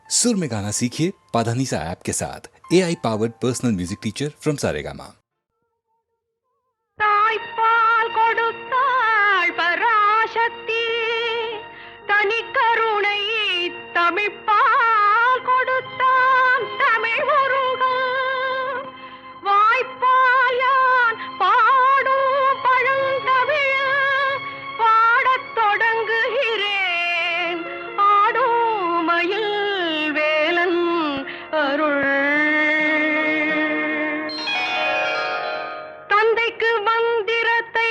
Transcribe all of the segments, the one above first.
सुर में गाना सीखिए पाधानीसा ऐप के साथ। AI powered personal music teacher from Saregama. தாய்ப்பால் கொடுத்தாள் பராசக்தி, தனி கருணை தமிழ்ப்பால் கொடுத்தான் தமிழ் முருகன். வாய்ப்பால் யான் பாடும் பழந்தமிழ் பாடத் தொடங்குகிறேன், ஆடும் மயில் வேலன் அருள். தந்தைக்கு மந்திரத்தை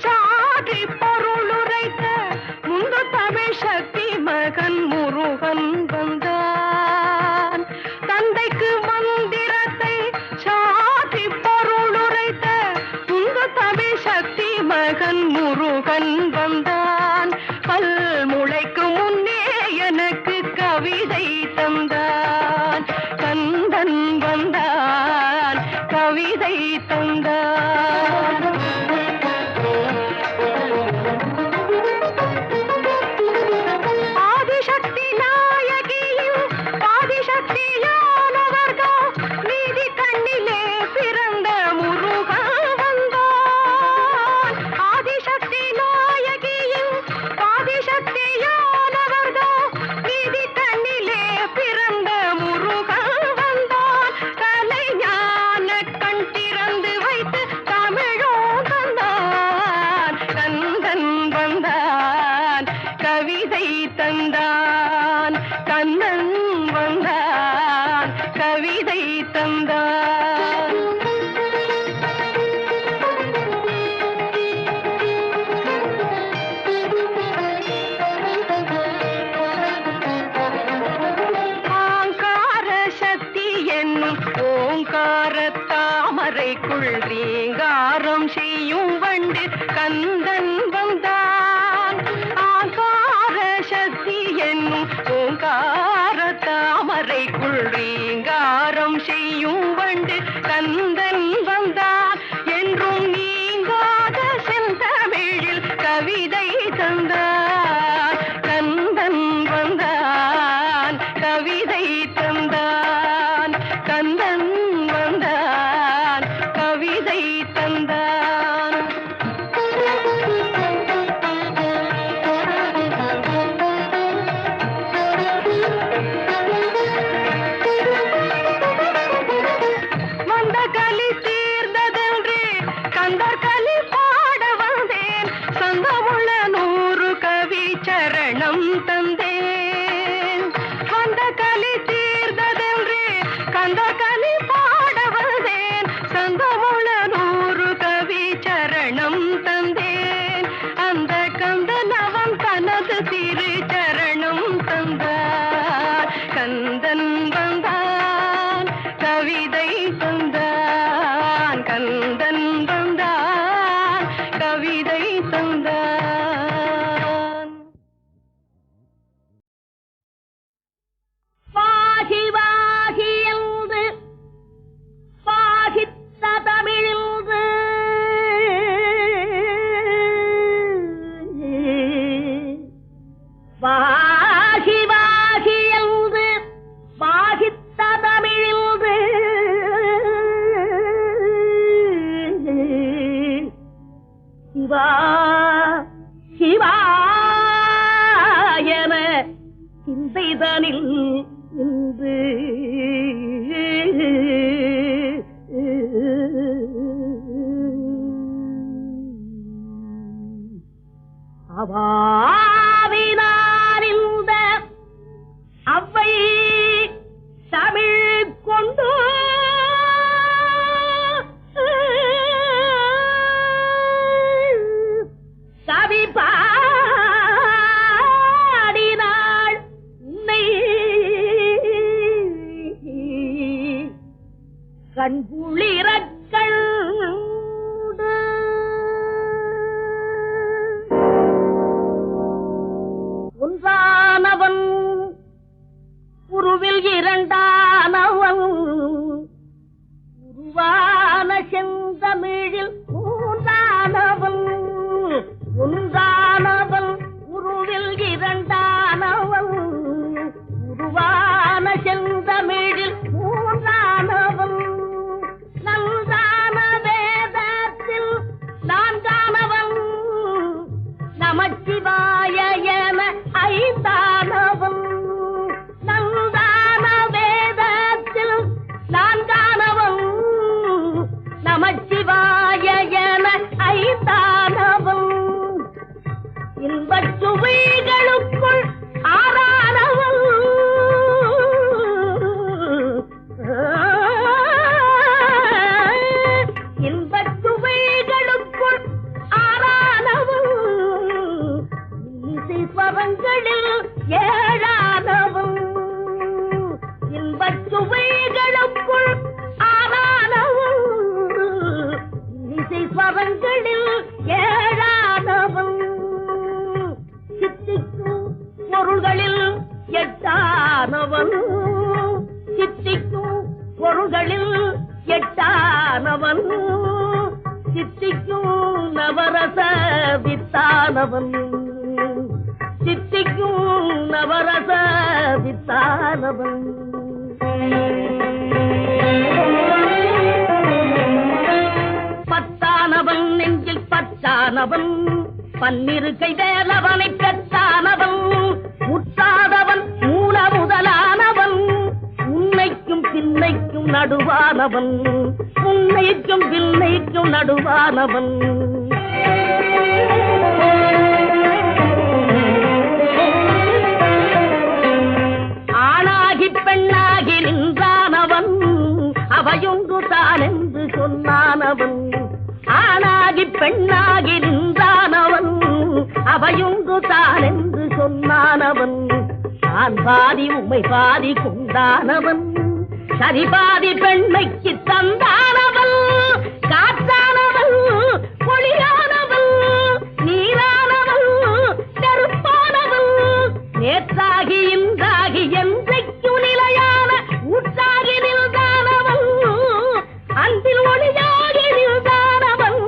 சாற்றி பொருளுரைத்த முந்து தமிழ் சக்தி மகன் முருகன் வந்தான். தந்தைக்கு மந்திரத்தை சாற்றி பொருளுரைத்த முந்து தமிழ் சக்தி மகன் முருகன் வந்தான். பல்முளைக்கு முன்னே எனக்கு கவிதை தந்தான். கந்தன் வந்தான், கவிதை தந்தான். ஆதிசக்தி நாயகியும் ஆதிசக்தியானவர்கள் நீதி கண்ணிலே பிறந்த முருகன் வந்தான். ஆதிசக்தி நாயகியும் ஆதிசக்தியானவர்கள் நீதி கண்ணிலே பிறந்த முருகன் வந்தான். கலைஞான கண் திறந்து வைத்து தமிழோ தந்தான். கந்தன் வந்தான், கவிதை தந்தான். கண்ணன் வந்தான், கவிதை தந்தான். ஆங்கார சக்தி என்னும் ஓங்கார தாமரைக்குள் ரீங்காரம் செய்யும் வண்டு கந்தன் வந்தான். ஆங்கார சக்தி என்னும் ஓங்கார தாமரைக்குள் ரீங்காரம் செய்யும் வண்டு கந்தன் வந்தான். என்றும் நீங்காத செந்தமிழில் கவிதை தந்தான். கந்தன் வந்தான், கவிதை தந்தான். கந்தன் வந்தான், கவிதை தந்தான். வந்த கலி தீர்ந்ததென்று கந்தர் கலி பாட வந்தேன். சங்கமுள்ள 100 கவி சரணம் தந்தேன். வந்த கலி தீர்ந்ததென்று கந்தர் கலி பாட வந்தேன். சங்கமுள்ள 100 கவி சரணம் தந்தேன். அந்த கந்தன் அவன் தனது திரு சரணம் தந்தான். கந்தன் வந்தான், கவிதை தந்தான். கந்தன் வந்தான், கவிதை தந்தான். பாகி வாகி என்று பாகித்த தமிழின்று வாகி வாகி என்று பாகித்த தமிழின்று சிவா சிவா என சிந்தைதனில் நின்று அவாவினார் இந்த அவ்வை தமிழ் கொண்டு கவி பாடினாள் உன்னை கண்குளிரக் கண்டு. ஒன்றானவன் உருவில் இரண்டானவன், உருவான செந்தமிழில் மூன்றானவன். ஒன்றானவன் உருவில் இரண்டானவன், உருவான செந்தமிழில் மூன்றானவன் நன்றான வேதத்தில் நான்கானவன் நமச்சிவாய என ஐந்தானவன் நன்றான வேதத்தில் நான்கானவன் நமச்சிவாய என ஐந்தானவன் இன்பச் சுவைகளுக்குள் ஆறானவன் இன்பச் சுவைகளுக்குள் ஆறானவன் இசைஸ்வரங்களில் ஏழானவன் இன்பச் சுவைகளுக்குள் ஆறானவன் இசைஸ்வரங்களில் ஏழானவன் சித்திக்கும் பொருள்களில் எட்டானவன் சித்திக்கும் பொருள்களில் எட்டானவன் சித்திக்கும் நவரச வித்தானவன் சித்திக்கும் நவரச வித்தானவன் பத்தானவன் நெஞ்சில் பச்சானவன் பன்னிரு கை வேலவனை பெற்றானவன் முற்றாதவன் மூல முதலானவன் உன்னைக்கும் பின்னைக்கும் நடுவானவன் உன்னைக்கும் பின்னைக்கும் நடுவானவன் ஆணாகி பெண்ணாகி நின்றானவன் அவையொன்று தான் என்று சொன்னானவன் ஆணாகி பெண்ணாகி நின்றானவன் அவையொன்று தான் என்று சொன்னானவன் தான் பாதி உமை பாதி கொண்டானவன் சரி பாதி பெண்மைக்கு தந்தானவன் காற்றானவன் பொழியானவன் நீரானவன் நெருப்பானவன் நேற்றாகி இன்றாகி என்றைக்கும் நிலையான ஊற்றாகி நின்றானவன் அன்பில் ஒளியாகி நின்றானவன்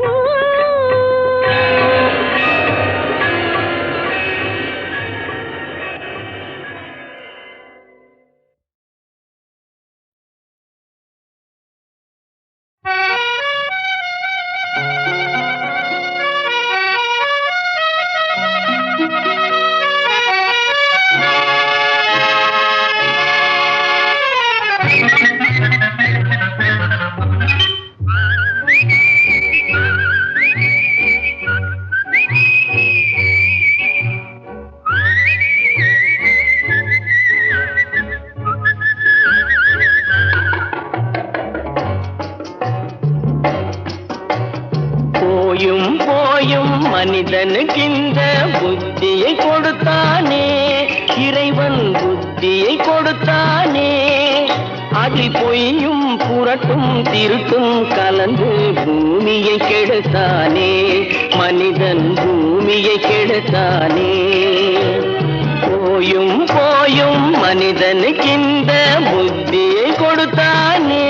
மனிதனுக்கிந்த புத்தியை கொடுத்தானே இறைவன் புத்தியை கொடுத்தானே அதில் பொய்யும் புரட்டும் திருட்டும் கலந்து பூமியை கெடுத்தானே மனிதன் பூமியை கெடுத்தானே போயும் போயும் மனிதனுக்கிந்த புத்தியை கொடுத்தானே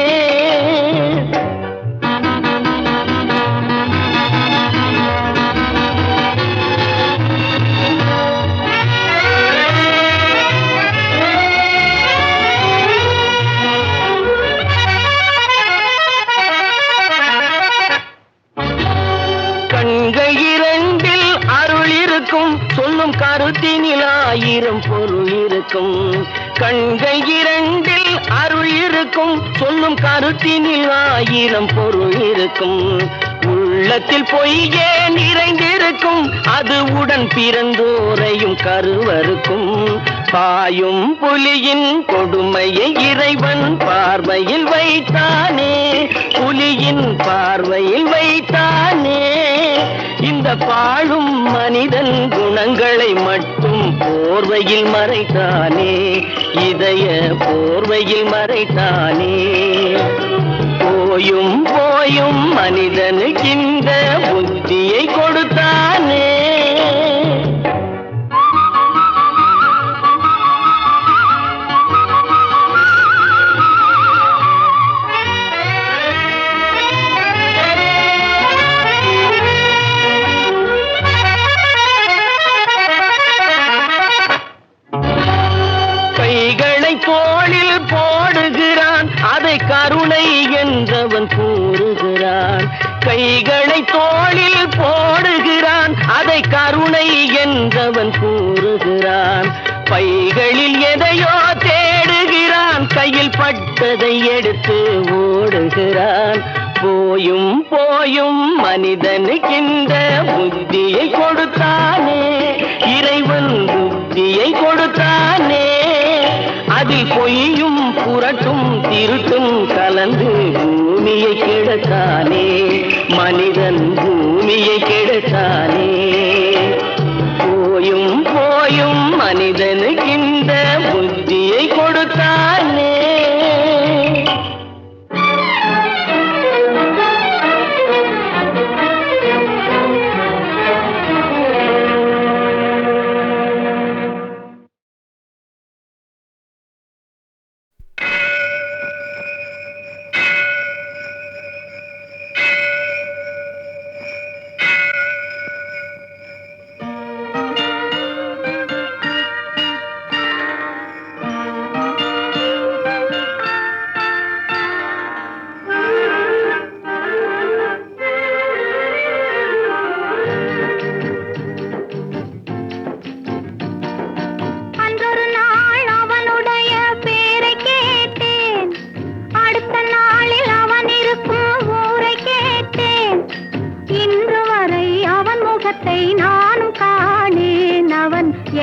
சொல்லும் கருத்தினில் ஆயிரம் பொருள் இருக்கும் கண்கள் இரண்டில் அருள் இருக்கும் சொல்லும் கருத்தினில் ஆயிரம் பொருள் இருக்கும் உள்ளத்தில் பொய்யே நிறைந்திருக்கும் அது உடன் பிறந்தோரையும் கருவருக்கும் பாயும் புலியின் கொடுமையை இறைவன் பார்வையில் வைத்தானே புலியின் பார்வையில் வைத்தானே இந்த பாழும் மனிதன் குணங்களை மட்டும் போர்வையில் மறைத்தானே இதய போர்வையில் மறைத்தானே போயும் போயும் மனிதனுக்கிந்த புத்தியை கொடுத்தானே தோளில் அதை கருணை என்றவன் கூறுகிறான். கைகளை தோளில் போடுகிறான், அதை கருணை என்றவன் கூறுகிறான். பைகளில் எதையோ தேடுகிறான், கையில் பட்டதை எடுத்து ஓடுகிறான். போயும் போயும் மனிதனுக்கின்ற புத்தியை கொடுத்தானே, இறைவன் புத்தியை கொடுத்தானே. அதில் பொய்யும் புரட்டும் திருட்டும் கலந்து பூமியை கெடுத்தானே, மனிதன் பூமியை கெடுத்தானே. போயும் போயும் மனிதனுக்கின்ற புத்தியை கொடுத்தானே.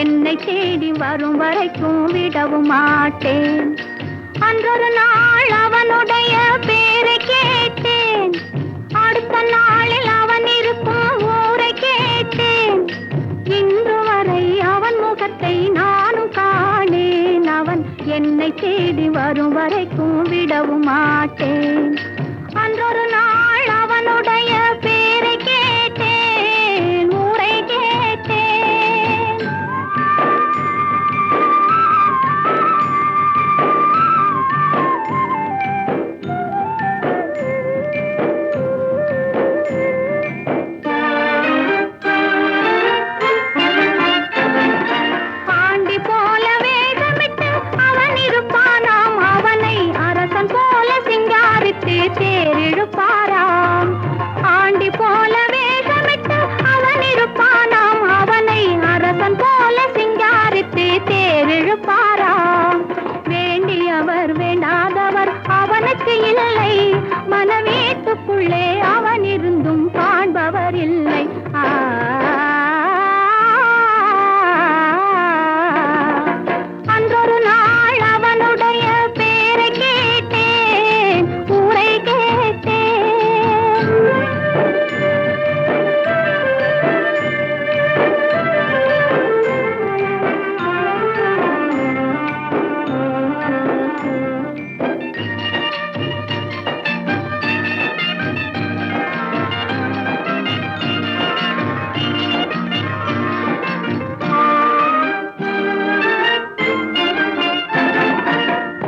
என்னை தேடி வரும் வரைக்கும் விடவும் மாட்டேன். அன்றொரு நாள் அவனுடைய பேரை கேட்டேன், அடுத்த நாளில் அவன் இருக்கும் ஊரை கேட்டேன். இன்று வரை அவன் முகத்தை நானும் காணேன். அவன் என்னை தேடி வரும் வரைக்கும் விடவும் மாட்டேன். அன்றொரு நாள் அவனுடைய பேரை கேட்டேன், ஊரை கேட்டேன். தேரிழுப்பாராம், ஆண்டி போல வேஷமிட்டு அவன் இருப்பானாம். அவனை அரசன் போல சிங்காரித்து தேரிழுப்பாராம். வேண்டியவர் வேண்டாதவர் அவனுக்கு இல்லை, மனவீட்டுக்குள்ளே அவன் இருந்தும் காண்பவர் இல்லை. அன்றொரு நாள் அவனுடைய பேரை கேட்டேன், ஊரை கேட்டேன்.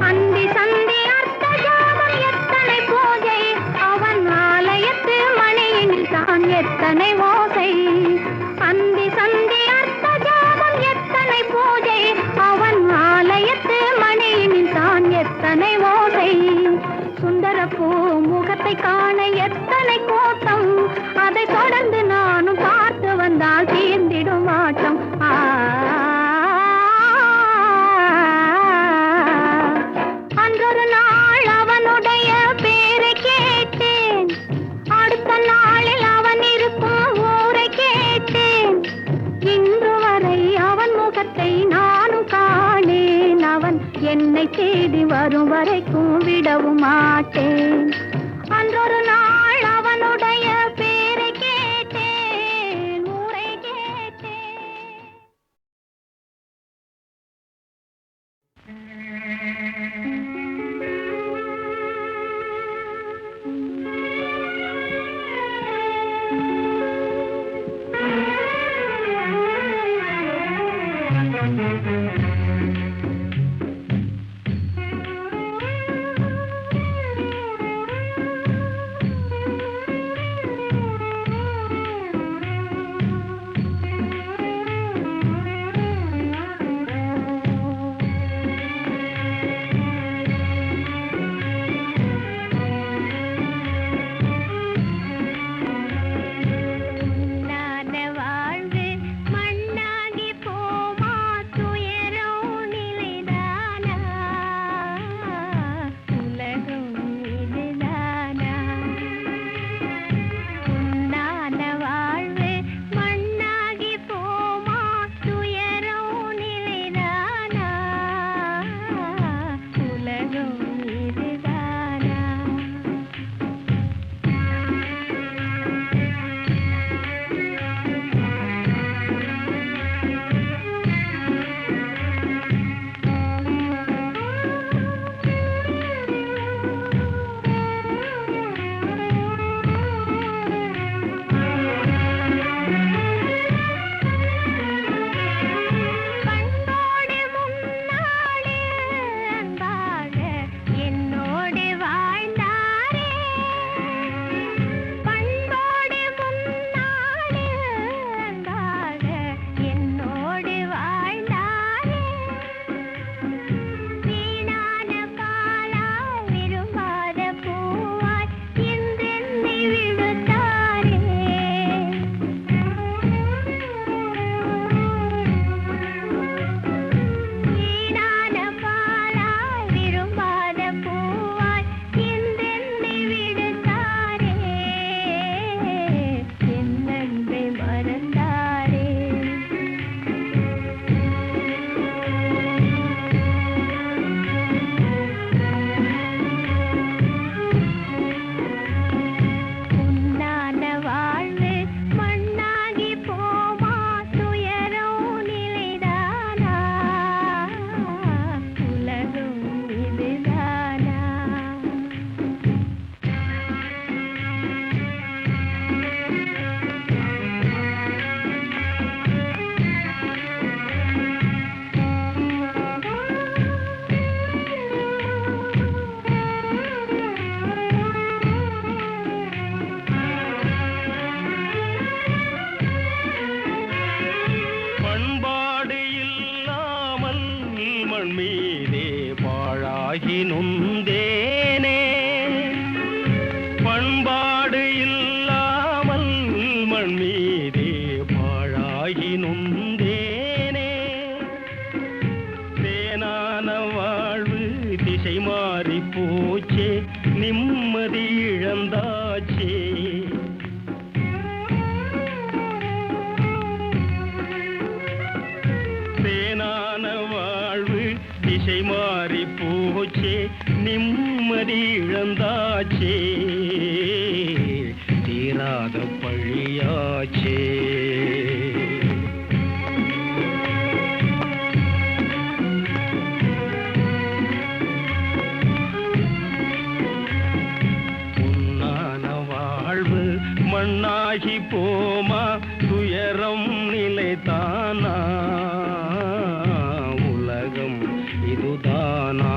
அந்தி சந்தி அர்த்த ஜாமம் எத்தனை பூஜை, அவன் ஆலயத்து மணியில் தான் எத்தனை ஓசை. அந்தி சந்தி அர்த்த ஜாமம் எத்தனை பூஜை, அவன் ஆலயத்து மணியில் தான் எத்தனை ஓசை. சுந்தரப்பூ முகத்தை காண எத்தனை கூட்டம், அதை தொடர்ந்து நானும் பார்த்து வந்தால் தீர்ந்திடும் ஆட்டம். அன்றொரு நாள் அவனுடைய பேரை கேட்டேன், அடுத்த நாளில் அவன் இருக்கும் ஊரை கேட்டேன். இன்று வரை அவன் முகத்தை நானும் காணேன். அவன் என்னை தேடி வரும் வரைக்கும் விடவும் மாட்டேன். அன்றொரு நாள் அவனுடைய பேரை கேட்டேன், ஊரை கேட்டேன். பாழாகி நொந்தேனே பண்பாடு இல்லாமல் மண் மீதே பாழாகி நொந்தேனே தேனான வாழ்வு திசை மாறி போச்சே நிம்மதி இழந்தாச்சே தேனான வாழ்வு திசை மாறி போச்சே நிம்மதி இழந்தாச்சே தீராத பழியாச்சே மண்ணாகி போமா துயரம் நிலைத்தானா உலகம் இதுதானா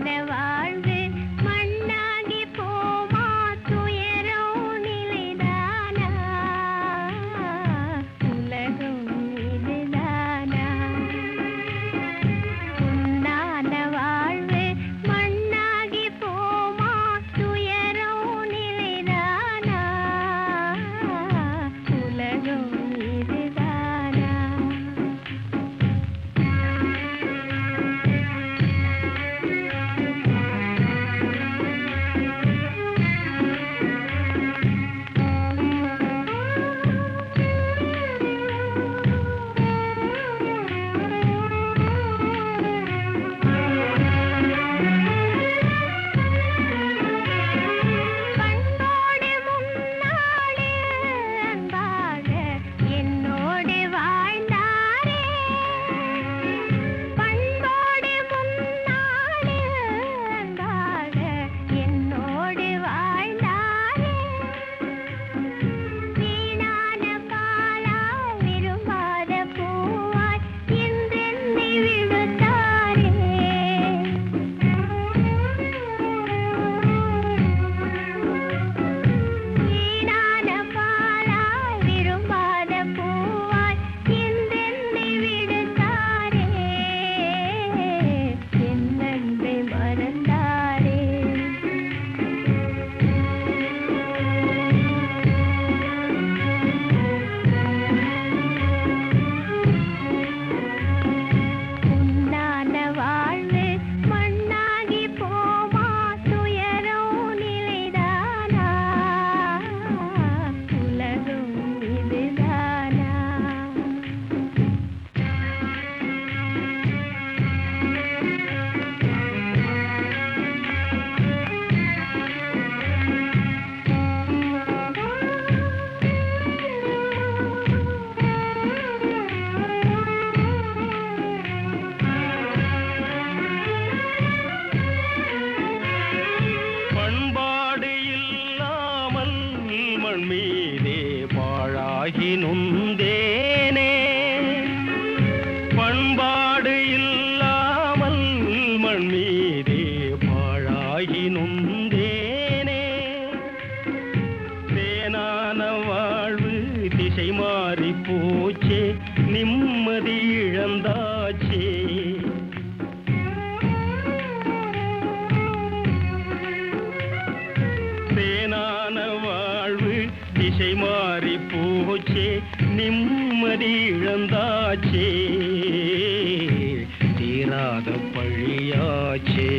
வாழ்வு மண்ணாகி போமா துயரம் பாழாகி நொந்தேனே பண்பாடு இல்லாமல் மண் மீதே பாழாகி நொந்தேனே தேனான வாழ்வு திசை மாறி போச்சே நிம்மதி இழந்தாச்சே தேனான வாழ்வு திசை மாறி போச்சே நிம்மதி இழந்தாச்சே தீராத பழியாச்சே